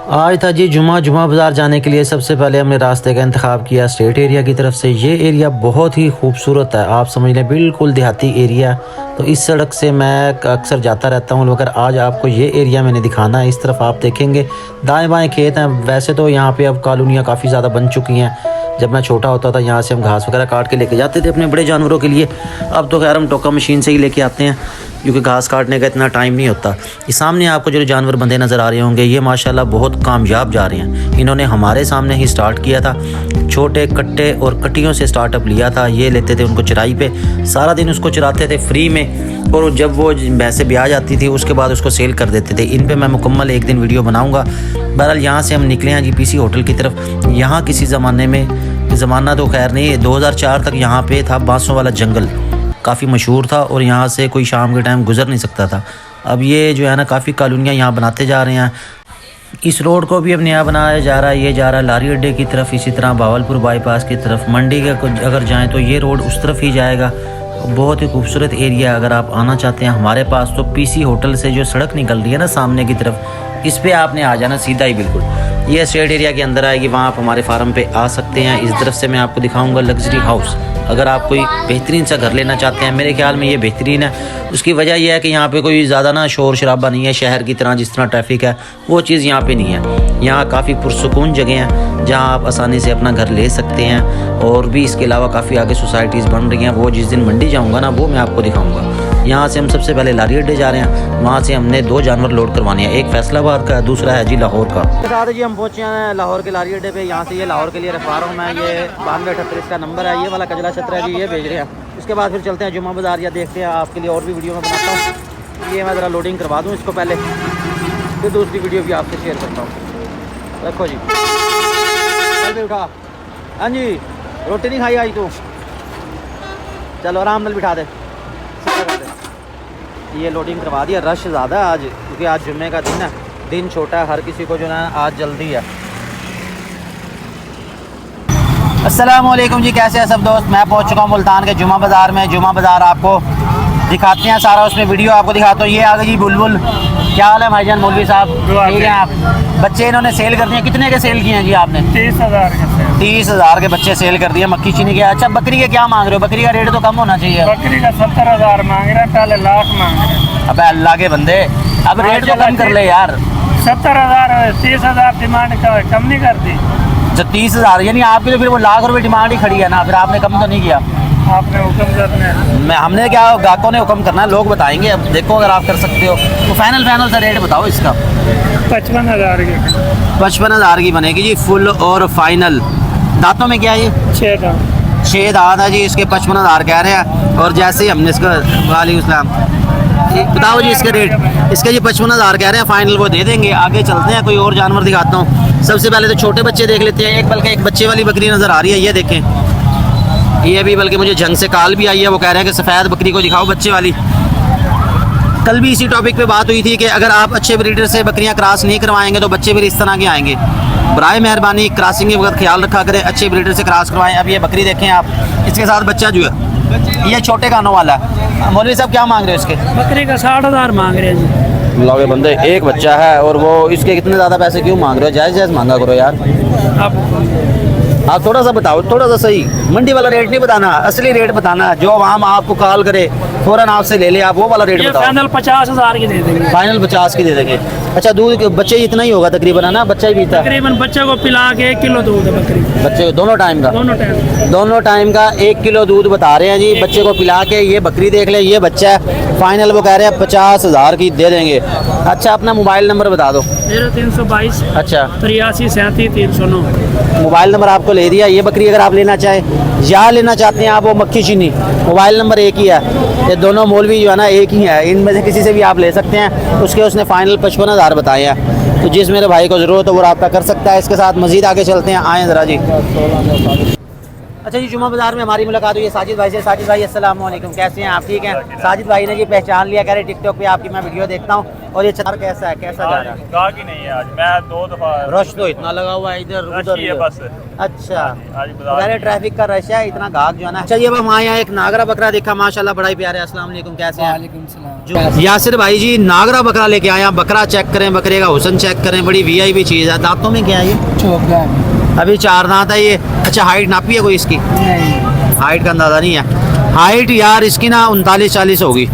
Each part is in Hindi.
आज था जी जुमा बाज़ार जाने के लिए। सबसे पहले हमने रास्ते का इंतखाब किया स्ट्रेट एरिया की तरफ से। ये एरिया बहुत ही खूबसूरत है, आप समझ लें बिल्कुल देहाती एरिया। तो इस सड़क से मैं अक्सर जाता रहता हूँ, मगर आज आपको ये एरिया मैंने दिखाना है। इस तरफ आप देखेंगे दाएं बाएं खेत हैं। वैसे तो यहाँ पे अब कॉलोनियाँ काफ़ी ज़्यादा बन चुकी हैं। जब मैं छोटा होता था यहाँ से हम घास वगैरह काट के लेके जाते थे अपने बड़े जानवरों के लिए। अब तो खैर हम टोका मशीन से ही लेके आते हैं, क्योंकि घास काटने का इतना टाइम नहीं होता। ये सामने आपको जो जानवर बंधे नज़र आ रहे होंगे, ये माशाल्लाह बहुत कामयाब जा रहे हैं। इन्होंने हमारे सामने ही स्टार्ट किया था, छोटे कट्टे और कट्टियों से स्टार्टअप लिया था। ये लेते थे उनको चराई पे, सारा दिन उसको चराते थे फ्री में, और जब वो भैंसें ब्याह जाती थी उसके बाद उसको सेल कर देते थे। इन पे मैं मुकम्मल एक दिन वीडियो बनाऊँगा। बहरहाल यहाँ से हम निकले हैं जी पीसी होटल की तरफ। यहाँ किसी ज़माने में, ज़माना तो खैर नहीं है, 2004 तक यहाँ पे था बांसों वाला जंगल, काफ़ी मशहूर था, और यहाँ से कोई शाम के टाइम गुजर नहीं सकता था। अब ये जो है ना काफ़ी कॉलोनियाँ यहाँ बनाते जा रहे हैं। इस रोड को भी अब नया बनाया जा रहा है। ये जा रहा है लारी अड्डे की तरफ, इसी तरह भावलपुर बाईपास की तरफ। मंडी का अगर जाएँ तो ये रोड उस तरफ ही जाएगा। बहुत ही खूबसूरत एरिया। अगर आप आना चाहते हैं हमारे पास तो पीसी होटल से जो सड़क निकल रही है ना सामने की तरफ, इस पे आपने आ जाना सीधा ही बिल्कुल। ये स्टेट एरिया के अंदर आएगी, वहाँ आप हमारे फार्म पे आ सकते हैं। इस तरफ से मैं आपको दिखाऊंगा लग्जरी हाउस। अगर आप कोई बेहतरीन सा घर लेना चाहते हैं, मेरे ख्याल में ये बेहतरीन है। उसकी वजह यह है कि यहाँ पे कोई ज़्यादा ना शोर शराबा नहीं है। शहर की तरह जिस तरह ट्रैफिक है वो चीज़ यहाँ पे नहीं है। यहाँ काफ़ी पुरसुकून जगह हैं जहाँ आप आसानी से अपना घर ले सकते हैं। और भी इसके अलावा काफ़ी आगे सोसाइटीज़ बन रही हैं, वो जिस दिन मंडी जाऊँगा ना वो मैं आपको दिखाऊँगा। यहाँ से हम सबसे पहले लारी अड्डे जा रहे हैं, वहाँ से हमने 2 जानवर लोड करवाने हैं, एक फैसलाबाद का, दूसरा है जी लाहौर का। बता जी हम पहुँचे हैं लाहौर के लारी अड्डे पे। यहाँ से ये लाहौर के लिए रखवा रहा हूँ मैं। ये 9238 का नंबर है, ये वाला कजला छत्र है जी, ये भेज रहे हैं। उसके बाद फिर चलते हैं जुमा बाज़ार, या देखते हैं आपके लिए और भी वीडियो में बनाता हूँ। ये मैं ज़रा लोडिंग करवा दूँ इसको पहले, फिर दूसरी वीडियो भी आपसे शेयर करता हूँ। रखो जी, चल भी उठा। हाँ जी, रोटी नहीं खाई आज तू? चलो आराम से बिठा दे। ये लोडिंग करवा दिया। रश ज़्यादा है आज, क्योंकि आज जुम्मे का दिन है, दिन छोटा है, हर किसी को जो है आज जल्दी है। अस्सलाम वालेकुम जी, कैसे हैं सब दोस्त? मैं पहुंच चुका हूं मुल्तान के जुमा बाज़ार में। जुमा बाज़ार आपको दिखाते हैं सारा, उसमें वीडियो आपको दिखाता हूँ। ये आ गई जी बुलबुल। क्या हाल है भाईजान? मौलवी साहब ठीक हैं आप? बच्चे इन्होंने सेल कर दिए। कितने के सेल किए हैं जी आपने? 30,000 के। 30,000 के बच्चे सेल कर दिए मक्खी चीनी के। अच्छा, बकरी के क्या मांग रहे हो? बकरी का रेट तो कम होना चाहिए। बकरी का 70,000 मांग रहे हैं, पहले लाख मांग रहे हैं। अब अल्लाह के बंदे, अब रेट तो कम कर ले यार। 70,000, 30,000 डिमांड का कम नहीं करती। अच्छा 30,000, यानी आपकी तो फिर वो लाख रुपए डिमांड ही खड़ी है ना, फिर आपने कम तो नहीं किया। आपने हुक्म करना है। मैं हमने क्या, ग्राहकों ने हुक्म करना है, लोग बताएंगे। अब देखो अगर आप कर सकते हो तो फाइनल सा रेट बताओ इसका। 55,000 की। 55,000 की बनेगी जी फुल और फाइनल। दांतों में क्या है ये? 6 दांत। 6 दांत है जी। इसके 55,000 कह रहे हैं। और जैसे ही हमने इसका, वालेकुम सलाम, बताओ जी इसके रेट। इसके जी 55,000 कह रहे हैं, फाइनल वो दे देंगे। आगे चलते हैं, कोई और जानवर दिखाता हूँ। सबसे पहले तो छोटे बच्चे देख लेते हैं। एक बल्कि एक बच्चे वाली बकरी नज़र आ रही है, ये देखें। ये भी बल्कि मुझे जंग से कॉल भी आई है, वो कह रहे हैं कि सफ़ेद बकरी को दिखाओ बच्चे वाली। कल भी इसी टॉपिक पे बात हुई थी कि अगर आप अच्छे ब्रीडर से बकरियां क्रॉस नहीं करवाएंगे तो बच्चे भी इस तरह के आएंगे। बराए मेहरबानी क्रॉसिंग के वक्त ख्याल रखा करें, अच्छे ब्रीडर से क्रॉस करवाएं। अब ये बकरी देखें आप, इसके साथ बच्चा जो है ये छोटे कानों वाला है। मौलवी साहब क्या मांग रहे हो इसके? बकरी का 60,000 मांग रहे हैं जी। लोगे बंदे, एक बच्चा है और वो इसके कितने ज़्यादा पैसे क्यों मांग रहे हो? जायज़ जायज़ मांगा करो यार। आप थोड़ा सा बताओ, थोड़ा सा सही। मंडी वाला रेट नहीं बताना, असली रेट बताना। जो आवाम आपको कॉल करे फ़ौरन आपसे ले ले, आप वो वाला रेट बताओ। फाइनल 50,000 की दे देंगे। फाइनल 50 की दे देंगे। अच्छा, दूध के बच्चे इतना ही होगा तकरीबन, है ना? बच्चा ही पीता है तकरीबन। बच्चे को पिला के 1 किलो दूध है बकरी। बच्चे को दोनों टाइम का? दोनों टाइम का 1 किलो दूध बता रहे हैं जी, बच्चे को पिला के। ये बकरी देख ले, ये बच्चा है। फाइनल वो कह रहे हैं 50,000 की दे देंगे। अच्छा, अपना मोबाइल नंबर बता दो। 0322। अच्छा, 83 37 309। मोबाइल नंबर आपको ले दिया। ये बकरी अगर आप लेना चाहें या लेना चाहते हैं आप वो मक्खी चीनी, मोबाइल नंबर एक ही है। ये दोनों मौलवी जो है ना एक ही है, इनमें से किसी से भी आप ले सकते हैं। उसके उसने फाइनल 55,000 बताए हैं। तो जिस मेरे भाई को ज़रूरत हो वो रब्ता कर सकता है। इसके साथ मज़ीद आगे चलते हैं, आएँ ज़रा जी। अच्छा जी, जुमा बाजार में हमारी मुलाकात हुई है साजिद भाई से। साजिद भाई अस्सलाम वालेकुम, कैसे हैं आप? ठीक हैं। साजिद भाई ने जी पहचान लिया, कह रहे टिकटॉक पे आपकी मैं वीडियो देखता हूँ। और ये छतर कैसा है, कैसा जा रहा है? गाहक ही नहीं है आज, मैं 2 दफा रश तो इतना लगा हुआ है इधर रश उधर ही है बस। अच्छा, आज बाजार ट्रैफिक का रश है, इतना गाहक जो है ना। चलिए अब हम आए यहाँ एक नागरा बकरा देखा, माशाल्लाह बड़ा ही प्यारा है। अस्सलाम वालेकुम, कैसे हैं? यासिर भाई जी नागरा बकरा लेके आया, बकरा चेक करें, बकरे का हुस्न चेक करें, बड़ी वीआईपी चीज़ है। दांतों में क्या है ये? अभी 4 दांत है ये। अच्छा, हाइट नापी है कोई इसकी? हाइट का अंदाज़ा नहीं है। हाइट यार इसकी ना 39-40 होगी,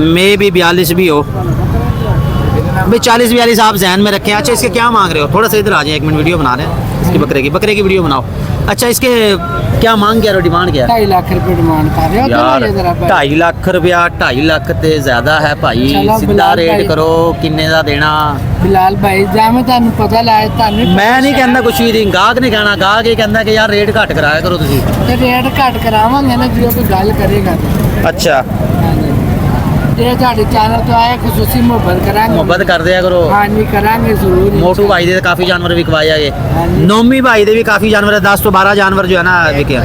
मे भी 42 भी हो भाई। 40-42 आप जहन में रखें। अच्छा, इसके क्या मांग रहे हो? थोड़ा सा इधर आ जाए, 1 मिनट वीडियो बना रहे हैं इसकी, बकरे की वीडियो बनाओ। अच्छा, इसके क्या मांग क्या रहे हो, डिमांड क्या है? 2.5 लाख रुपए डिमांड कर रहे हो यार 2.5 लाख रुपया, 2.5 लाख ते ज्यादा है भाई, चलो सीधा बिलाल रेट भाई। करो, किन्ने दा देना? बिलाल भाई जामे ਤੁਹਾਨੂੰ ਪਤਾ ਲਾਇਆ ਤੁਹਾਨੂੰ मैं नहीं कहना कुछ भी, गाहक नहीं कहना, गाहक ये कहना कि यार रेट घट कराया करो तुसी। ਤੇ ਰੇਟ ਘੱਟ ਕਰਾਵਾਂਗੇ ਨਾ ਜੇ ਕੋਈ ਗੱਲ ਕਰੇਗਾ ਤੇ। अच्छा, ਹਾਂਜੀ ਜੇ ਤੁਹਾਡੇ ਚੈਨਲ ਤੋਂ ਆਇਆ ਖੁਸ਼ੂਸੀ ਮੁਹੱਬਤ ਕਰਾਂਗੇ। ਮੁਹੱਬਤ ਕਰ ਦਿਆ ਕਰੋ। ਹਾਂਜੀ ਕਰਾਂਗੇ ਜ਼ਰੂਰ। मोटू भाई दे काफी जानवर विकवाए आए, हाँ जी। नोमी भाई दे भी काफी जानवर है, 10 तो 12 जानवर जो है ना विके।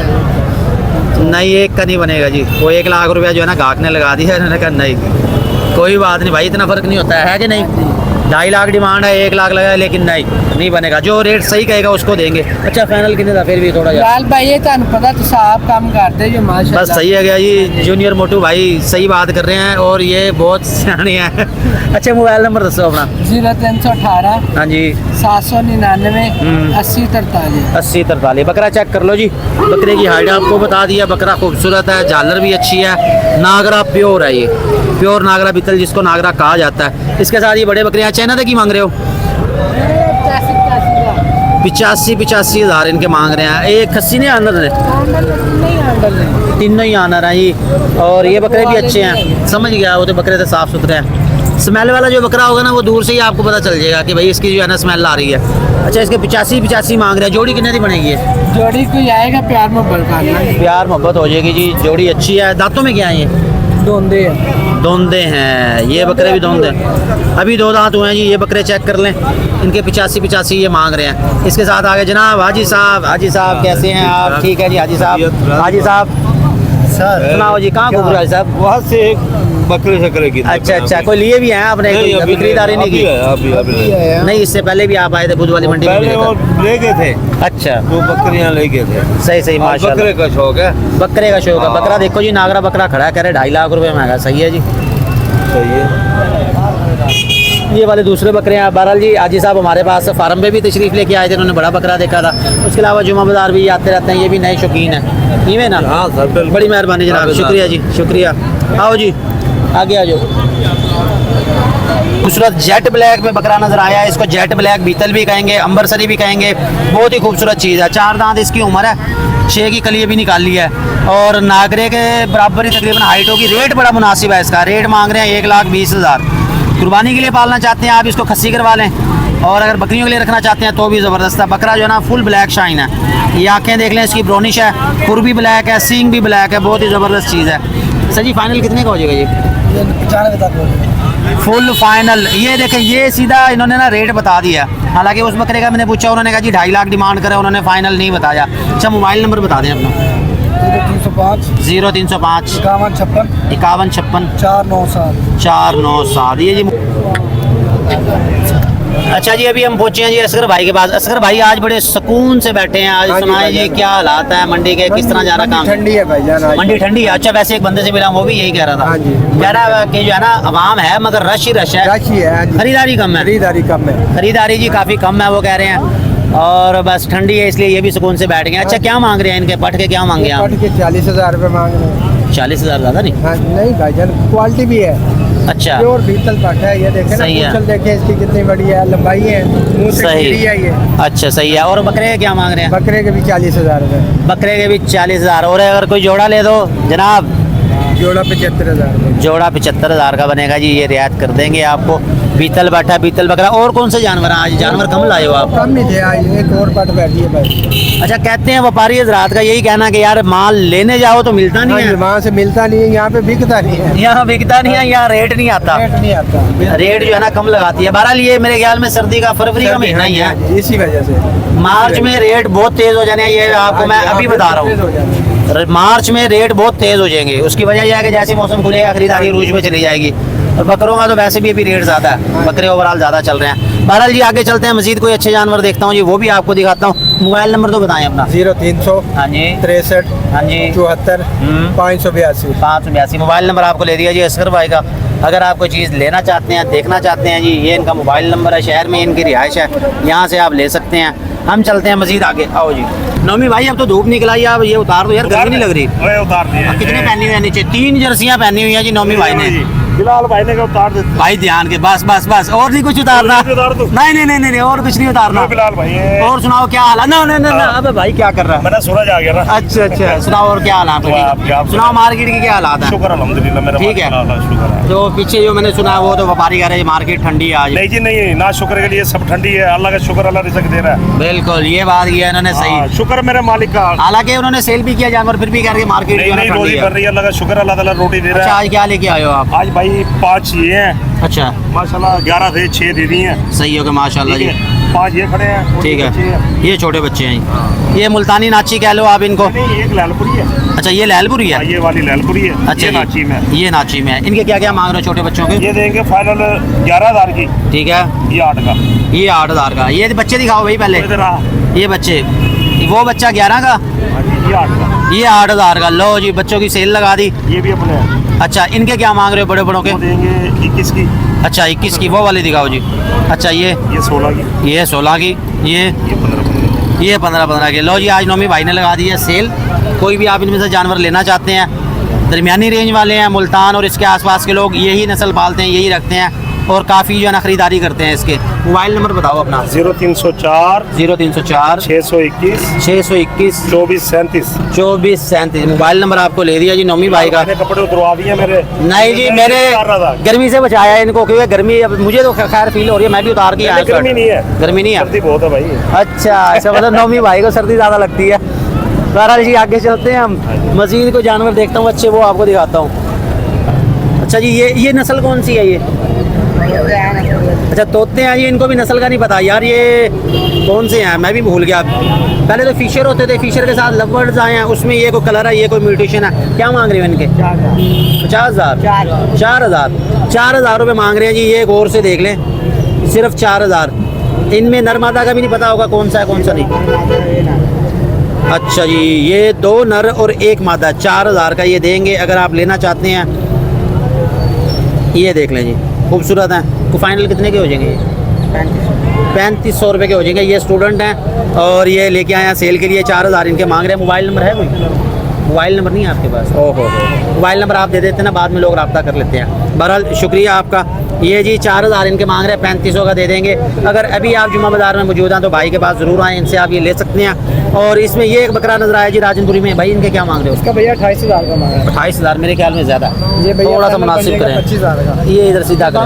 नहीं, एक का नहीं बनेगा जी। वो 1 लाख रुपया जो है ना गाहक ने लगा दिया है, इन्होंने कहा नहीं कोई बात नहीं भाई, इतना फर्क नहीं होता है कि नहीं। 2.5 लाख डिमांड है, 1 लाख लगा है, लेकिन नहीं बनेगा। जो रेट सही कहेगा उसको देंगे। अच्छा, फाइनल कितने था फिर भी थोड़ा यार? ਬਿਲਾਲ ਭਾਈ ਇਹ ਤੁਹਾਨੂੰ ਪਤਾ ਤੁਸੀਂ ਆਪ ਕੰਮ ਕਰਦੇ ਜੋ ਮਾਸ਼ਾਅल्लाह। बस सही है गया जी, जूनियर मोटू भाई सही बात कर रहे हैं और ये बहुत सियाने हैं। अच्छा, मोबाइल नंबर दसो अपना। 0318 हाँ जी, 799 80 43। 80-43। बकरा चेक कर लो जी, बकरे की हाइट आपको बता दिया। बकरा खूबसूरत है, झालर भी अच्छी है, नागरा प्योर है, ये प्योर नागरा बीतल जिसको नागरा कहा जाता है। इसके साथ ये बड़े बकरे हैं। चाइना की मांग रहे हो? 85 हज़ार इनके मांग रहे हैं। एक खस्सी नहीं आनर है, तीनों ही आनर हैं जी। और ये बकरे भी अच्छे हैं, समझ गया, वो तो बकरे तो साफ़ सुथरे हैं। स्मेल वाला जो बकरा होगा ना वो दूर से ही आपको पता चल जाएगा कि भाई इसकी जो है ना स्मेल आ रही है। अच्छा, इसके 85 मांग रहे हैं। जोड़ी कितने की बनेगी ये? जोड़ी कोई आएगा प्यार मोहब्बत करना। प्यार मोहब्बत हो जाएगी जी। जोड़ी अच्छी है। दांतों में क्या है ये? दोंदे दोंदे हैं, ये बकरे भी दोंदे हैं। अभी 2 दांत हुए हैं जी। ये बकरे चेक कर लें, इनके 85 ये मांग रहे हैं। इसके साथ आगे जनाब हाजी साहब कैसे हैं आप? ठीक है जी हाजी साहब सर सुनाओ जी, कहाँ घूम रहे हो हाजी साहब? वहाँ से एक बकरे शकरे की। अच्छा, कोई लिए भी हैं आपने? अभी खरीदारी नहीं की? अभी नहीं, इससे पहले भी आप आए थे बुध वाली मंडी में? पहले वो ले गए थे, अच्छा, 2 बकरियाँ ले गए थे। सही माशाल्लाह। बकरे का शौक है। बकरे का शौक है। बकरा देखो जी, नागरा बकरा खड़ा है, कह रहे 2.5 लाख रुपए महंगा। सही है जी, सही है। ये वाले दूसरे बकरे हैं। बहरहाल जी हाजी साहब हमारे पास फार्म में भी तशरीफ लेके आए थे, उन्होंने बड़ा बकरा देखा था। उसके अलावा जुमा बाजार भी आते रहते हैं, ये भी नए शौकीन हैं। इवे ना? हाँ सर, बिल्कुल। बड़ी मेहरबानी जनाब, शुक्रिया जी, शुक्रिया। आओ जी आगे आ जाओ। खूबसूरत जेट ब्लैक में बकरा नजर आया है। इसको जेट ब्लैक बीतल भी कहेंगे, अंबरसरी भी कहेंगे। बहुत ही खूबसूरत चीज़ है। 4 दांत इसकी उम्र है, 6 की कली भी निकाली है और नागरे के बराबर ही तकरीबन हाइट होगी। रेट बड़ा मुनासिब है इसका, रेट मांग रहे हैं 1,20,000। कुर्बानी के लिए पालना चाहते हैं आप, इसको खस्सी करवा लें। और अगर बकरियों के लिए रखना चाहते हैं तो भी ज़बरदस्त है। बकरा जो है ना फुल ब्लैक शाइन है। ये आँखें देख लें, इसकी ब्रोनिश है, खुर भी ब्लैक है, सींग भी ब्लैक है, बहुत ही ज़बरदस्त चीज़ है। सर जी फाइनल कितने का हो जाएगा ये? 95 तक फुल फाइनल। ये देखें, ये सीधा इन्होंने ना रेट बता दिया। हालांकि उस बकरे का मैंने पूछा, उन्होंने कहा जी 2.5 लाख डिमांड करे, उन्होंने फाइनल नहीं बताया। अच्छा, मोबाइल नंबर बता दें अपना। 0305 51 56 497। ये जी। अच्छा जी, अभी हम पहुंचे हैं जी असगर भाई के पास। असगर भाई आज बड़े सुकून से बैठे हैं। आज सुनाए जी क्या हालात है मंडी के, किस तरह जा रहा काम? ठंडी है भाईजान आज। मंडी ठंडी है। अच्छा, वैसे एक बंदे से मिला, वो भी यही कह रहा था। हाँ जी। कह रहा है कि जो है ना आवाम है मगर रश ही रश है, राशि है आज। खरीदारी कम है। खरीदारी कम है। खरीदारी जी काफ़ी कम है वो कह रहे हैं, और बस ठंडी है इसलिए ये भी सुकून से बैठ गए। अच्छा, क्या मांग रहे हैं इनके पट के? क्या मांगे आप? पट के 40,000 रुपए मांग रहे हैं। 40,000 ज़्यादा नहीं? हाँ नहीं भाईजान, क्वालिटी भी है। अच्छा, प्योर बीतल पट है। ये देखें ना, सही है। पूंछल देखें इसकी कितनी बड़ी है, लंबाई है, मुंह से सही। खीरी है ये। अच्छा सही है। और बकरे के क्या मांग रहे हैं? बकरे के भी 40,000 रुपए। बकरे के भी 40,000। और अगर कोई जोड़ा ले दो जनाब? जोड़ा 75,000 रुपए। जोड़ा 75,000 का बनेगा जी, ये रियायत कर देंगे आपको। बीतल बैठा, बीतल बकरा। और कौन से जानवर हैं? आज जानवर कम लाए हो आप? कम नहीं थे आज, एक और पट बैठी है भाई। अच्छा, कहते हैं व्यापारी रात का यही कहना कि यार माल लेने जाओ तो मिलता नहीं है, वहाँ से मिलता नहीं है, यहाँ पे बिकता नहीं है, यहाँ बिकता नहीं है, यहाँ रेट नहीं आता, रेट नहीं आता, रेट जो है ना कम लगाती है। बहरहाल ये मेरे ख्याल में सर्दी का फरवरी का महीना ही है, इसी वजह से मार्च में रेट बहुत तेज हो जाने हैं, ये आपको मैं अभी बता रहा हूँ। मार्च में रेट बहुत तेज हो जाएंगे। उसकी वजह यह है कि जैसे मौसम खुलेगा खरीदारी रूज में चली जाएगी। और बकरों का तो वैसे भी अभी रेट ज़्यादा है, बकरे ओवरऑल ज़्यादा चल रहे हैं। बहरहाल जी आगे चलते हैं, मजीद कोई अच्छे जानवर देखता हूँ जी, वो भी आपको दिखाता हूँ। मोबाइल नंबर तो बताएं अपना। 0300 हाँ जी 63 हाँ जी 74 582। 582 मोबाइल नंबर आपको ले दिया जी असगर भाई का। अगर आप कोई चीज़ लेना चाहते हैं, देखना चाहते हैं जी, ये इनका मोबाइल नंबर है। शहर में इनकी रिहाइश है, यहाँ से आप ले सकते हैं। हम चलते हैं मजीद आगे, आओ जी। नौमी भाई अब तो धूप निकल आई है, अब ये उतार दो यार, गर्मी नहीं लग रही? ओए उतार दिए। कितने पहनी हुई है नीचे? 3 जर्सियां पहनी हुई है जी नौमी भाई ने। बिलाल भाई ने उतार दे। भाई ध्यान के, बस बस बस, और नहीं कुछ उतारना? उतार दो। नहीं नहीं नहीं नहीं, और कुछ नहीं उतारना। बिलाल भाई और सुनाओ क्या हाल है? ना ना ना ना, अबे भाई क्या कर रहा है? मेरा सूरज आ गया ना। अच्छा अच्छा, सुनाओ और क्या हाल है आपके? सुनाओ मार्केट की क्या हालात है? शुक्र अल्हम्दुलिल्लाह मेरा। ठीक है। शुक्र है। जो पीछे जो मैंने सुना वो तो व्यापारी कह रहे हैं मार्केट ठंडी है आज। नहीं जी नहीं, ना शुक्र के लिए सब ठंडी है। अल्लाह का शुक्र, अल्लाह रिज़्क दे रहा है। बिल्कुल, ये बात किया इन्होंने सही। शुक्र मेरे मालिक का। हालांकि उन्होंने सेल भी किया जानवर, फिर भी कह रहे हैं मार्केट जो है ना नहीं ठंडी रोजी है। बन रही है, अल्लाह का शुक्र, अल्लाह ताला रोटी दे अच्छा, रहा है। आज क्या लेके आए हो आप? आज भाई 5 ये हैं अच्छा, माशाल्लाह, 11 थे, 6 दे दी हैं। सही हो गया माशाल्लाह जी। 5 ये खड़े हैं, छोटे ठीक बच्चे हैं। है, ये छोटे बच्चे हैं। ये मुल्तानी नाची कह लो आप इनको। नहीं एक लालपुरी है। अच्छा, ये लैलपुरी है। ये वाली लालपुरी है। अच्छा, ये नाची में है। ये नाची में है। इनके क्या क्या मांग रहे हो छोटे बच्चों के? ये देंगे फाइनल 11,000 की। ठीक है, ये 8 का। ये 8,000 का। ये बच्चे दिखाओ भाई पहले, इधर आ। ये बच्चे। वो बच्चा 11 का, ये 8 का। ये 8,000 का। लो जी, बच्चों की सेल लगा दी। ये भी अपने हैं। अच्छा, इनके क्या मांग रहे हो बड़े बड़ों के? वो देंगे 21 की। अच्छा, 21 की। वो वाली दिखाओ जी। अच्छा, ये 16 की। ये 16 की। ये 15 ये 15 की। लो जी, आज नौमी भाई ने लगा दी है सेल। कोई भी आप इनमें से जानवर लेना चाहते हैं, दरमियानी रेंज वाले हैं, मुल्तान और इसके आसपास के लोग यही नस्ल पालते हैं, यही रखते हैं और काफ़ी जो है ना खरीदारी करते हैं इसके। मोबाइल नंबर बताओ अपना। 0304 0304 621 621 2437। 2437 मोबाइल नंबर आपको ले दिया जी नौमी भाई का। मैंने कपड़े उतरवा दिए मेरे। नहीं जी, मेरे उतार रहा था। गर्मी से बचाया है इनको, क्योंकि गर्मी अब मुझे तो खैर फील हो रही है, मैं भी उतार के आया। गर्मी नहीं है, गर्मी नहीं है, सर्दी बहुत है भाई। अच्छा अच्छा, मतलब नौमी भाई को सर्दी ज़्यादा लगती है। बहरहाल जी आगे चलते हैं, हम मजीद को जानवर देखता हूँ अच्छे, वो आपको दिखाता हूँ। अच्छा जी, ये नस्ल कौन सी है? ये अच्छा, तोते हैं जी। इनको भी नस्ल का नहीं पता यार, ये कौन से हैं मैं भी भूल गया। पहले तो फिशर होते थे, फिशर के साथ लवर्ड्स आए हैं, उसमें ये कोई कलर है, ये कोई म्यूटेशन है। क्या मांग रहे हो इनके? 50,000 4,000 रुपये मांग रहे हैं जी। ये गौर से देख लें, सिर्फ 4,000। इनमें नर मादा का भी नहीं पता होगा कौन सा है कौन सा नहीं। अच्छा जी, ये 2 नर और 1 मादा, 4,000 का ये देंगे अगर आप लेना चाहते हैं। ये देख लें जी, खूबसूरत हैं। तो फाइनल कितने के हो जाएंगे? 3500 रुपये के हो जाएंगे। ये स्टूडेंट हैं और ये लेके आए हैं सेल के लिए, 4,000 इनके मांग रहे हैं। मोबाइल नंबर है कोई? मोबाइल नंबर नहीं है आपके पास? ओहो, मोबाइल नंबर आप दे देते हैं ना, बाद में लोग रब्ता कर लेते हैं। बहरहाल शुक्रिया आपका। ये जी 4,000 इनके मांग रहे हैं, 3500 का दे देंगे। अगर अभी आप जुम्मा बाज़ार में मौजूद हैं तो भाई के पास ज़रूर आएँ, इनसे आप ये ले सकते हैं। और इसमें ये एक बकरा नजर आया जी राजनपुरी में, भाई इनके क्या मांग रहे हो? उसका भैया 28,000 का मांगा है। 28,000 मेरे ख्याल में ज़्यादा, ये भैया थोड़ा सा फाइनल मुनासिब बनेगा करें। 25,000 का। ये इधर सीधा करें।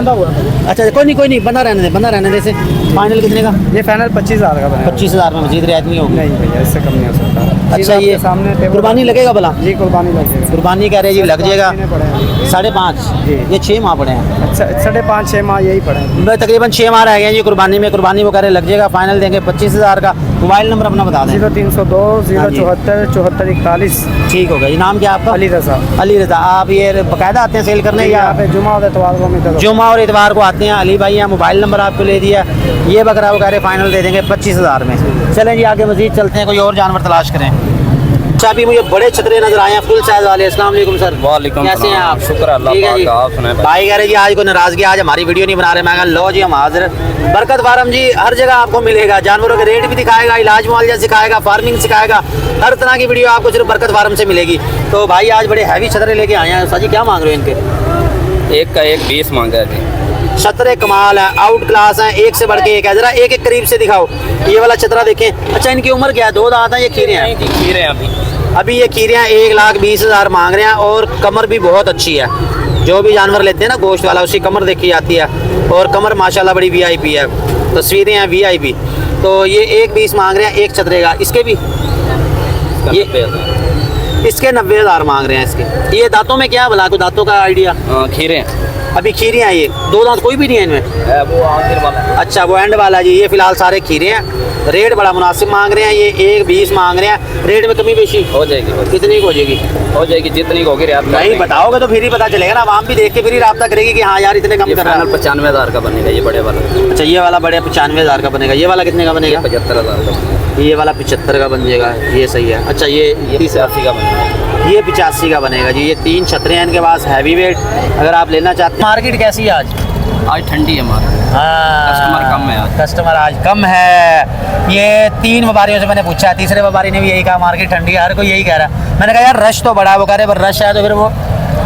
अच्छा, कोई नहीं, बंदा रहने दे से। फाइनल कितने का? ये फाइनल 25,000 का बना है। 25,000 में मजीद रियायत नहीं होगी? नहीं भैया, इससे कम नहीं हो सकता। अच्छा, ये सामने कुर्बानी लगेगा भला? जी कुर्बानी लगेगा। कुर्बानी कह रहे हैं जी लग जाएगा 5.5। जी। ये 6 माह पड़े हैं। अच्छा, 5.5-6 माह यही पड़े हैं। तकरीबन 6 माह रह गए हैं जी कुर्बानी में। कुर्बानी वो कह रहे लग जाएगा, फाइनल देंगे 25,000 का। मोबाइल नंबर अपना बता दें। 0302 074 74 41। ठीक हो गया जी। नाम क्या आपका? अली रज़ा। अली रज़ा। आप ये बाकायदा आते हैं सेल करने या यहाँ पे जुमा और इतवार को मिलता है? जुमा और इतवार को आते हैं। अली भाई यहाँ मोबाइल नंबर आपको ले दिया। ये बकरा वो कह रहे फाइनल दे देंगे 25,000 में। चलें जी आगे मजीद चलते हैं, कोई और जानवर तलाश करें। अच्छा, अभी मुझे बड़े छतरे नजर आए हैं, फुल साइज वाले। अस्सलाम वालेकुम सर। वालेकुम कैसे हैं आप? शुक्र अल्लाह ठीक है पाक जी। का, आप सुनाएं भाई। भाई कह रहे जी आज कोई नाराजगी, आज हमारी वीडियो नहीं बना रहे। मैं कहा लो जी हम हाजिर। बरकत फार्म जी हर जगह आपको मिलेगा, जानवरों के रेट भी दिखाएगा, इलाज मुआवजा सिखाएगा, फार्मिंग सिखाएगा, हर तरह की वीडियो आपको सिर्फ बरकत फार्म से मिलेगी। तो भाई आज बड़े हैवी छतरे लेके आए हैं। साजी क्या मांग रहे हो इनके? एक का 20 मांगा है जी। छतरे कमाल है, आउट क्लास है, एक से बढ़ के एक है। जरा एक एक करीब से दिखाओ। ये वाला छतरा देखें। अच्छा, इनकी उम्र क्या है? 2 दांत हैं, ये खीरे हैं? खीरे हैं अभी। अभी ये खीरियाँ 1,20,000 मांग रहे हैं और कमर भी बहुत अच्छी है। जो भी जानवर लेते हैं ना गोश्त वाला, उसकी कमर देखी जाती है, और कमर माशाल्लाह बड़ी वीआईपी है, तस्वीरें हैं वीआईपी। तो ये एक 20 मांग रहे हैं एक चतरे का, इसके भी ये इसके 90,000 मांग रहे हैं इसके। ये दांतों में क्या है भला, को दांतों का आइडिया? खीरे हैं, अभी खीरे हैं, ये 2 दांत कोई भी नहीं है इनमें? वो आखिर वाला है। अच्छा वो एंड वाला जी, ये फिलहाल सारे खीरे हैं। रेट बड़ा मुनासिब मांग रहे हैं, ये 1,20 मांग रहे हैं। रेट में कमी बेशी हो जाएगी, कितनी की हो जाएगी? हो जाएगी जितनी होगी रियायत कर नहीं देंगे। बताओगे तो फिर ही पता चलेगा ना, आवाम भी देख के फिर ही राब्ता करेगी कि हाँ यार इतने कम ये कर रहा फाइनल है। 95,000 का बनेगा ये बड़े वाला, अच्छा ये वाला बड़े 95,000 का बनेगा, ये वाला कितने का बनेगा? 75,000 का, ये वाला 75 का बन जाएगा, ये सही है। अच्छा ये 85 का बनेगा। ये 85 का बनेगा जी। ये 3 छतरे हैं इनके पास, हैवी वेट, अगर आप लेना चाहते हैं। मार्केट कैसी है आज? आज ठंडी है मार, कस्टमर कम है आज। कस्टमर आज कम है। ये 3 व्यापारियों से मैंने पूछा है, तीसरे व्यापारी ने भी यही कहा मार्केट ठंडी है, हर कोई यही कह रहा है। मैंने कहा यार रश तो बड़ा है, वो कह रहे पर रश है तो फिर वो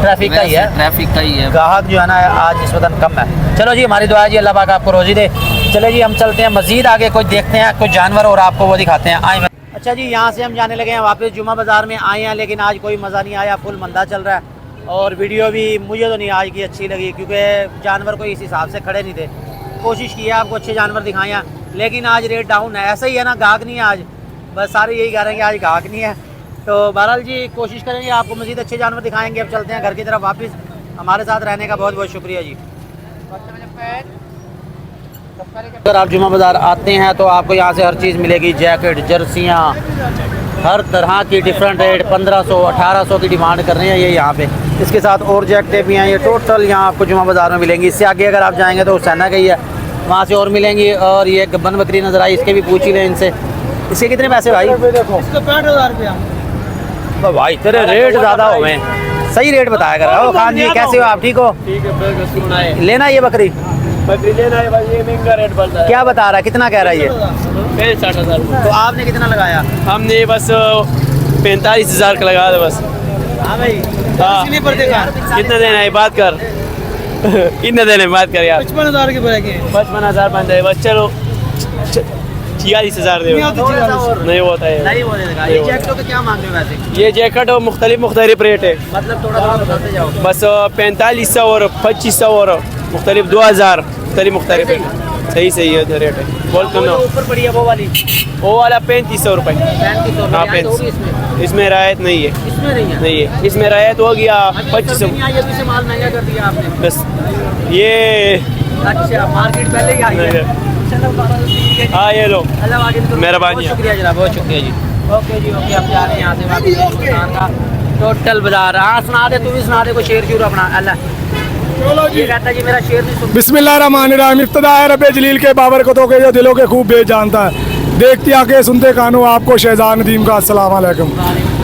ट्रैफिक का ही है, ट्रैफिक का ही है। ग्राहक जो है ना आज इस वक्त कम है। चलो जी हमारी दुआ है जी, अल्लाह पाक आपको रोजी दे। चले जी हम चलते हैं मजीद आगे, कुछ देखते हैं कुछ जानवर और आपको वो दिखाते हैं। आए अच्छा जी, यहाँ से हम जाने लगे हैं वापस जुमा बाज़ार में आए हैं, लेकिन आज कोई मज़ा नहीं आया, फुल मंदा चल रहा है। और वीडियो भी मुझे तो नहीं आज की अच्छी लगी, क्योंकि जानवर कोई इस हिसाब से खड़े नहीं थे। कोशिश की है आपको अच्छे जानवर दिखाएं, लेकिन आज रेट डाउन है। ऐसा ही है ना, गाहक नहीं है आज, बस सारे यही कह रहे हैं कि आज गाहक नहीं है। तो बहरहाल जी कोशिश करेंगे आपको मज़ीद अच्छे जानवर दिखाएंगे। अब चलते हैं घर की तरफ वापस। हमारे साथ रहने का बहुत बहुत शुक्रिया जी। अगर आप जुमा बाज़ार आते हैं तो आपको यहाँ से हर चीज़ मिलेगी, जैकेट, जर्सियाँ, हर तरह की डिफरेंट रेट 1500 1800 की डिमांड कर रहे हैं ये यहाँ पे। इसके साथ और जैकेटें भी हैं, ये टोटल यहाँ आपको जुमा बाज़ार में मिलेंगी। इससे आगे अगर आप जाएंगे तो हुसैना गई है, वहाँ से और मिलेंगी। और ये गब्बन बकरी नज़र आई, इसके भी पूछ ही लें इनसे। इसके कितने पैसे भाई? इसको 65,000 रुपया। तो भाई तेरे रेट ज़्यादा हो गए, सही रेट बताया कर। खान जी कैसे हो आप, ठीक हो? लेना ये बकरी? बकरी लेना है भाई, ये महंगा रेट बढ़ता है। क्या बता रहा है, कितना कह रहा है ये? 65,000। तो आपने कितना लगाया? हमने बस 45,000 का लगा दो बस। हाँ भाई हाँ। कितना देना है बात कर कितना देना है बात कर यार। 55,000 के बोलेंगे। 55,000 बन जाए बस, चलो 46,000 दे। नहीं होता है, नहीं वो देगा। ये जैकेटों के क्या मांग रहे हो वैसे? ये जैकेट और मुख्तलिफ रेट है, मतलब थोड़ा थोड़ा बताते जाओ। बस 4500 और 2500 और मुख्तलिफ 2000 मुख्तलिफ है। सही सही है रेट है, बोल कम ना। ऊपर पड़ी है वो वाली, वो वाला 3500 रुपये। 3500 हाँ, रियायत होगी 35। इसमें रायत नहीं है, इसमें नहीं है। नहीं है, इसमें रायत हो गया 2500 ये भी से माल महंगा कर दिया आपने। बस। ये अच्छा मार्केट पहले ही आई है। चलो ठीक है जी। हाँ ये लो, अल्लाह आगे तो मेहरबानी बहुत है। शुक्रिया जनाब, बहुत शुक्रिया जी। ओके जी ओके, अब जा रहे हैं यहाँ से वापस हिंदुस्तान का टोटल बाजार। हाँ सुना दे, तू भी सुना दे कोई शेर शूर अपना। अल्लाह ये कहता जी मेरा शेर नहीं सुन। बिस्मिल्लाहिर्रहमानिर्रहीम। इब्तिदा है रब्बे जलील के बाबरकतों के जो दिलों के खूब बेच जानता है। देखती आके सुनते कानों आपको शहजाद नदीम का अस्सलाम वालेकुम।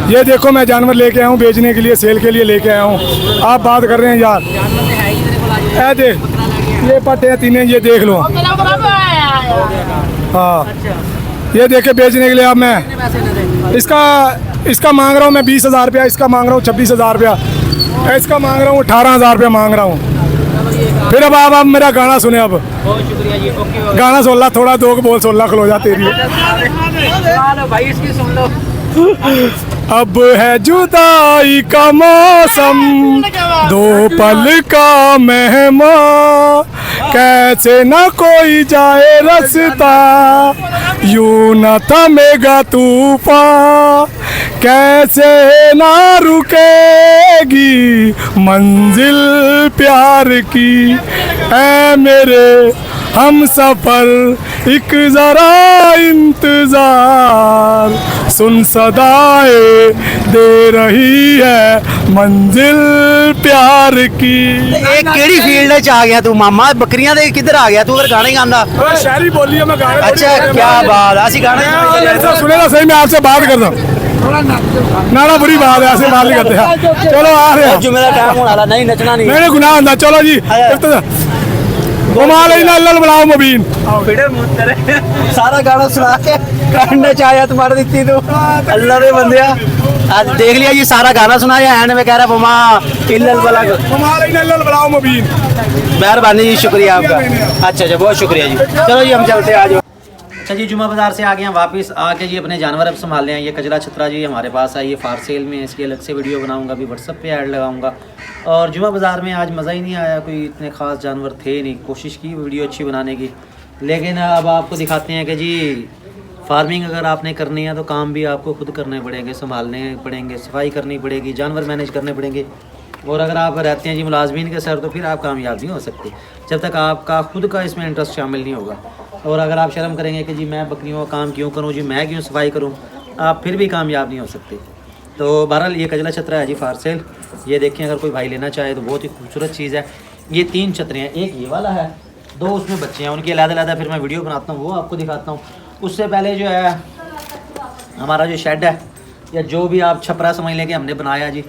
ये देखो मैं जानवर लेके आया हूँ बेचने के लिए, सेल के लिए लेके आया हूँ। आप बात कर रहे हैं यार, ऐ देख ये पट्टे हैं तीन, ये देख लो। हाँ ये देखे बेचने के लिए। अब मैं इसका मांग रहा हूँ मैं 20,000 रुपया, इसका मांग रहा हूँ 26,000 रुपया, इसका मांग रहा हूँ 18,000 रुपया मांग रहा हूँ। फिर अब आप मेरा गाना सुने। अब बहुत शुक्रिया जी। ओके गाना 16 थोड़ा दो बोल 16 खलो जा तेरी। भाई इसकी सुन लो। अब है जुदाई का मौसम, दो पल का मेहमान, कैसे न कोई जाए रास्ता, यूं न थमेगा तूफान, कैसे ना रुकेगी मंजिल प्यार की, ऐ मेरे हम सफर एक जरा इंतजार, सुन सदाए दे रही है मंजिल प्यार की। एक केड़ी फील्ड च आ गया तू मामा, बकरियां दे किधर आ गया तू? अगर गाने गांदा। शायरी बोली है मैं गाने। अच्छा क्या बात, ऐसी गाने ऐसा सुनेगा सही। मैं आपसे बात करता हूँ ना ना, बुरी बात है, ऐसे बात नहीं करते हैं। चलो आ रहे हैं, जुमे का टाइम होने वाला, नहीं नचना नहीं। मैंने गुनाह अंदा। चलो जी बुलाओ मुबीन। सारा गाना सुना के कहना चाहे तुम्हारे दी तू अल्लाह दे बंदिया। आज देख लिया ये सारा गाना सुनाया एंड में कह रहा बमा इल्लल बलग। बुलाओ मुबीन। मेहरबानी जी, शुक्रिया आपका। अच्छा अच्छा बहुत शुक्रिया जी। चलो जी हम चलते हैं आज। अच्छा जी, जुमा बाज़ार से आ गए हैं वापस। आके जी अपने जानवर अब संभाल हैं। ये कजला छतरा जी हमारे पास है, ये फार सेल में है। इसकी अलग से वीडियो बनाऊंगा, अभी व्हाट्सअप पे ऐड लगाऊंगा। और जुमा बाज़ार में आज मज़ा ही नहीं आया, कोई इतने ख़ास जानवर थे नहीं। कोशिश की वीडियो अच्छी बनाने की, लेकिन अब आपको दिखाते हैं कि जी फार्मिंग अगर आपने करनी है तो काम भी आपको खुद करने पड़ेंगे, संभालने पड़ेंगे, सफाई करनी पड़ेगी, जानवर मैनेज करने पड़ेंगे। और अगर आप रहते हैं जी मुलाजमीन के सर, तो फिर आप कामयाब नहीं हो सकते जब तक आपका खुद का इसमें इंटरेस्ट शामिल नहीं होगा। और अगर आप शर्म करेंगे कि जी मैं बकरियों का काम क्यों करूं जी, मैं क्यों सफाई करूं, आप फिर भी कामयाब नहीं हो सकते। तो बहरहाल ये कजला छतरा है जी फार सेल। ये देखें, अगर कोई भाई लेना चाहे तो बहुत ही खूबसूरत चीज़ है। ये 3 छतरे हैं, एक ये वाला है, 2 उसमें बच्चे हैं, उनकी अलग-अलग फिर मैं वीडियो बनाता हूँ, वो आपको दिखाता हूँ। उससे पहले जो है हमारा जो शेड है, या जो भी आप छपरा समझ लें कि हमने बनाया जी,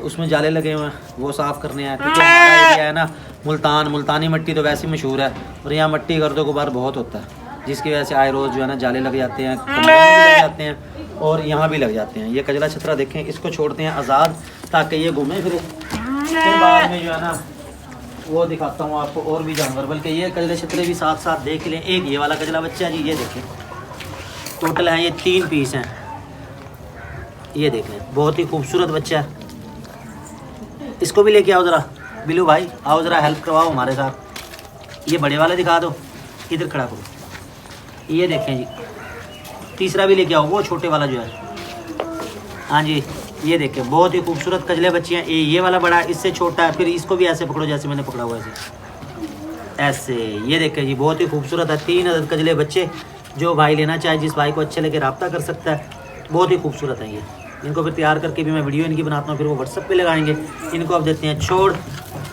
उसमें जाले लगे हुए हैं, वो साफ़ करने हैं। क्योंकि हमारा एरिया है ना मुल्तानी मिट्टी तो वैसे ही मशहूर है, और यहाँ मिट्टी गर्दो गुबार बहुत होता है, जिसकी वजह से आए रोज़ जो है ना जाले लग जाते हैं, कमरे में भी लग जाते हैं और यहाँ भी लग जाते हैं। ये कजला छतरा देखें, इसको छोड़ते हैं आज़ाद ताकि ये घूमे फिरे। फिर बाद में जो है ना वो दिखाता हूँ आपको और भी जानवर, बल्कि ये कजले छतरे भी साथ साथ देख लें। एक ये वाला कजला बच्चा जी, ये देखें, टोटल है ये 3 पीस हैं। ये देख लें, बहुत ही खूबसूरत बच्चा है। इसको भी लेके आओ ज़रा, बिल्लू भाई आओ ज़रा हेल्प करवाओ हमारे साथ। ये बड़े वाले दिखा दो, इधर खड़ा करो। ये देखें जी, तीसरा भी लेके आओ, वो छोटे वाला जो है। हाँ जी, ये देखें, बहुत ही खूबसूरत कजले बच्चे हैं। ये वाला बड़ा है, इससे छोटा है, फिर इसको भी ऐसे पकड़ो जैसे मैंने पकड़ा हुआ है, ऐसे। ये देखें जी, बहुत ही खूबसूरत है। 3 अदद कजले बच्चे, जो भाई लेना चाहे, जिस भाई को अच्छे लगे रब्ता कर सकता है। बहुत ही खूबसूरत है ये। इनको फिर तैयार करके भी मैं वीडियो इनकी बनाता हूँ, फिर वो व्हाट्सएप पे लगाएंगे। इनको अब देते हैं छोड़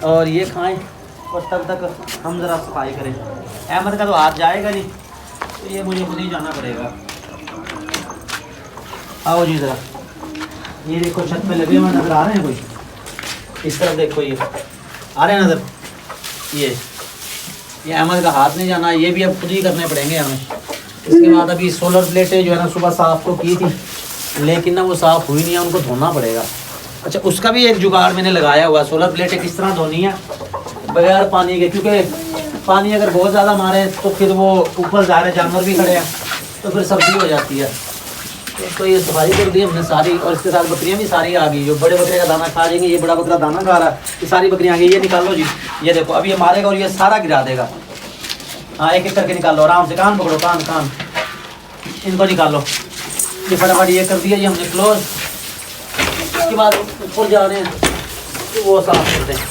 और ये खाएं, और तब तक हम ज़रा सफाई करें। अहमद का तो हाथ जाएगा नहीं, तो ये मुझे खुद ही जाना पड़ेगा। आओ जी ज़रा, ये देखो छत पे लगे हुए नज़र आ रहे हैं कोई? इस तरफ देखो, ये आ रहे हैं नज़र। ये अहमद का हाथ नहीं जाना, ये भी अब खुद ही करने पड़ेंगे हमें। इसके बाद अभी सोलर प्लेटें जो है ना सुबह साफ़ तो की थी, लेकिन ना वो साफ़ हुई नहीं है, उनको धोना पड़ेगा। अच्छा, उसका भी एक जुगाड़ मैंने लगाया हुआ। सोलर प्लेटें किस तरह धोनी है बगैर पानी के, क्योंकि पानी अगर बहुत ज़्यादा मारे तो फिर वो ऊपर जा रहे जानवर भी खड़े हैं, तो फिर सब्जी हो जाती है। तो ये सफाई कर दी हमने सारी, और इसके साथ बकरियाँ भी सारी आ गई। जो बड़े बकरे का दाना खा जाएंगे, ये बड़ा बकरा दाना खा रहा है, ये सारी बकरियाँ आ गई। ये निकालो जी, ये देखो, अब ये मारेगा और ये सारा गिरा देगा। हाँ, एक एक करके निकालो, आराम से, कान पकड़ो, कान इनको निकालो। ये फटाफट ये कर दिया जी हमने क्लोज। इसके बाद ऊपर जा रहे हैं तो वो साफ करते हैं।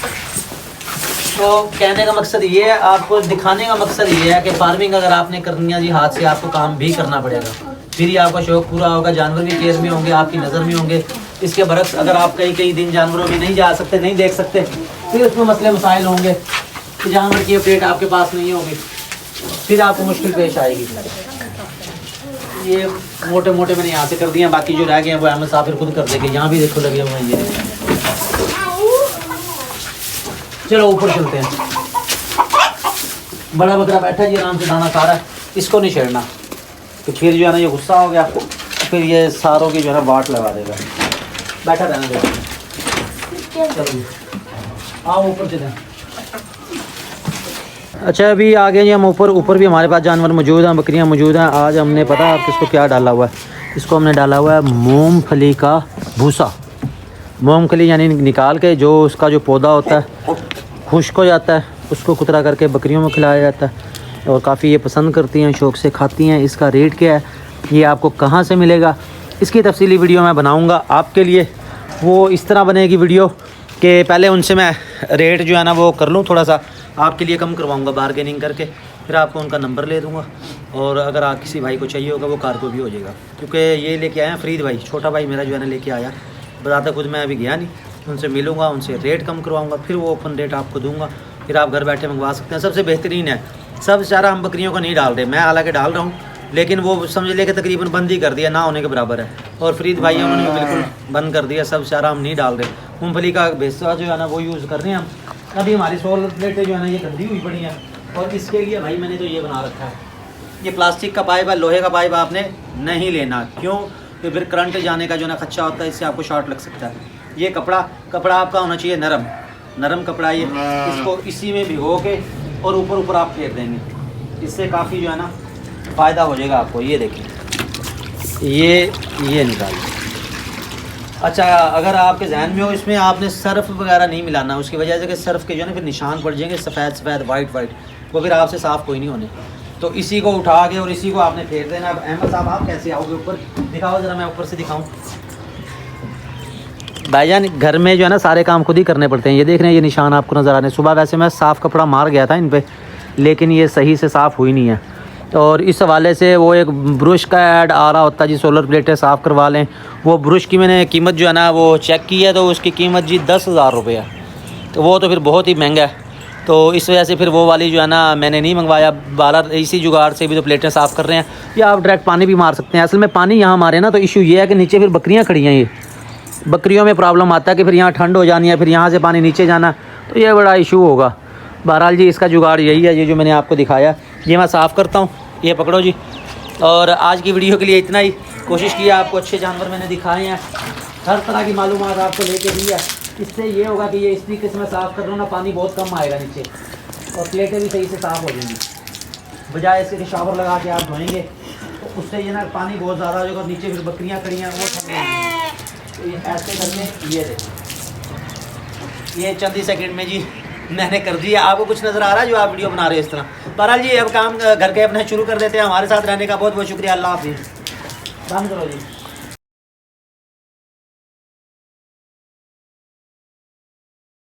तो कहने का मकसद ये है, आपको दिखाने का मकसद ये है कि फार्मिंग अगर आपने करनी है जी हाथ से, आपको काम भी करना पड़ेगा, फिर ही आपका शौक़ पूरा होगा। जानवर भी केयर में होंगे, आपकी नज़र में होंगे। इसके बरक्स अगर आप कई दिन जानवरों में नहीं जा सकते, नहीं देख सकते, फिर उसमें मसले मसाइल होंगे कि जानवर की अपडेट आपके पास नहीं होगी, फिर आपको मुश्किल पेश आएगी। ये मोटे मोटे मैंने यहाँ से कर दिए हैं, बाकी जो रह गए हैं वो अहमद साहब फिर खुद कर देंगे। यहाँ भी देखो लगे हुए हैं ये। चलो ऊपर चलते हैं। बड़ा बकरा बैठा जी, आराम से दाना खा रहा है, इसको नहीं छेड़ना, तो फिर जो है ना ये गुस्सा हो गया, फिर ये सारों की जो है ना बाट लगा देगा। बैठा रहना देगा। चलो आओ ऊपर चलें। अच्छा, अभी आ गए जी हम ऊपर भी हमारे पास जानवर मौजूद हैं, बकरियां मौजूद हैं। आज हमने पता है आपको इसको क्या डाला हुआ है? इसको हमने डाला हुआ है मूंगफली का भूसा। मूंगफली यानी निकाल के जो उसका जो पौधा होता है खुश्क हो जाता है, उसको कुतरा करके बकरियों में खिलाया जाता है, और काफ़ी ये पसंद करती हैं, शौक़ से खाती हैं। इसका रेट क्या है, ये आपको कहाँ से मिलेगा, इसकी तफसीली वीडियो मैं बनाऊँगा आपके लिए। वो इस तरह बनेगी वीडियो कि पहले उनसे मैं रेट जो है ना वो कर लूँ, थोड़ा सा आपके लिए कम करवाऊंगा बारगेनिंग करके, फिर आपको उनका नंबर ले दूंगा, और अगर आप किसी भाई को चाहिए होगा वो कार्गो भी हो जाएगा। क्योंकि ये लेके आए हैं फरीद भाई, छोटा भाई मेरा जो है ना लेके आया, बताता खुद मैं अभी गया नहीं, उनसे मिलूँगा, उनसे रेट कम करवाऊँगा, फिर वो ओपन रेट आपको दूँगा, फिर आप घर बैठे मंगवा सकते हैं। सबसे बेहतरीन है। सब चारा हम बकरियों को नहीं डाल रहे, मैं हालांकि डाल रहा हूँ, लेकिन वो समझ ले कि तकरीबन बंद ही कर दिया, ना होने के बराबर है। और फरीद भाई उन्होंने बिल्कुल बंद कर दिया, सब चारा हम नहीं डाल रहे। मूँगफली का भैंसा जो है ना वो यूज़ कर रहे हैं हम। अभी हमारी सोलर प्लेटें जो है ना ये गंदी हुई पड़ी हैं, और इसके लिए भाई मैंने तो ये बना रखा है, ये प्लास्टिक का पाइप है, लोहे का पाइप आपने नहीं लेना। क्यों? तो फिर करंट जाने का जो ना खदशा होता है, इससे आपको शॉर्ट लग सकता है। ये कपड़ा आपका होना चाहिए नरम कपड़ा। ये इसको इसी में भिगो के और ऊपर आप फेर देंगे, इससे काफ़ी जो है ना फ़ायदा हो जाएगा आपको। ये देखिए, ये निकालिए। अच्छा, अगर आपके जहन में हो इसमें आपने सर्फ़ वगैरह नहीं मिलाना, उसकी वजह से कि सर्फ़ के जो है ना फिर निशान पड़ जाएंगे सफ़ेद वाइट, वो फिर आपसे साफ़ कोई नहीं होने। तो इसी को उठा के और इसी को आपने फेर देना। अब अहमद साहब आप कैसे आओगे ऊपर, दिखाओ ज़रा, मैं ऊपर से दिखाऊँ। भाईजान घर में जो है ना सारे काम खुद ही करने पड़ते हैं। ये देख रहे हैं, ये निशान आपको नज़र आ रहे हैं। सुबह वैसे मैं साफ़ कपड़ा मार गया था इन पर, लेकिन ये सही से साफ़ हुई नहीं है। और इस हवाले से वो एक ब्रश का ऐड आ रहा होता है जी, सोलर प्लेटें साफ़ करवा लें। वो ब्रश की मैंने कीमत जो है ना वो चेक की है, तो उसकी कीमत जी 10,000 रुपये है। तो वो तो फिर बहुत ही महंगा है। तो इस वजह से फिर वो वाली जो है ना मैंने नहीं मंगवाया। 12 इसी जुगाड़ से भी तो प्लेटें साफ़ कर रहे हैं, या आप डायरेक्ट पानी भी मार सकते हैं। असल में पानी यहाँ मारे ना तो इशू ये है कि नीचे फिर बकरियाँ खड़ी हैं, ये बकरियों में प्रॉब्लम आता है कि फिर यहाँ ठंड हो जानी है, फिर यहाँ से पानी नीचे जाना, तो ये बड़ा इशू होगा। बहरहाल जी इसका जुगाड़ यही है, ये जो मैंने आपको दिखाया ये मैं साफ़ करता हूँ। ये पकड़ो जी। और आज की वीडियो के लिए इतना ही। कोशिश किया आपको अच्छे जानवर मैंने दिखाए हैं, हर तरह की मालूमात आपको लेके दी है। इससे ये होगा कि ये इस तरीके से मैं साफ़ कर रहा हूँ ना, पानी बहुत कम आएगा नीचे और प्लेटें भी सही से साफ़ हो जाएंगी। बजाय इसके कि शावर लगा के आप धोएंगे तो उससे ये ना पानी बहुत ज़्यादा हो जाएगा और नीचे फिर बकरियाँ खड़ी हैं वो ठंड जाएंगी। तो ये ऐसे करके ये देखिए, ये चंद ही सेकंड में जी मैंने कर दिया। आपको कुछ नज़र आ रहा है जो आप वीडियो बना रहे हो इस तरह। बहरहाल जी अब काम घर के अपने शुरू कर देते हैं। हमारे साथ रहने का बहुत बहुत शुक्रिया। अल्लाह हाफिज़। बंद करो जी।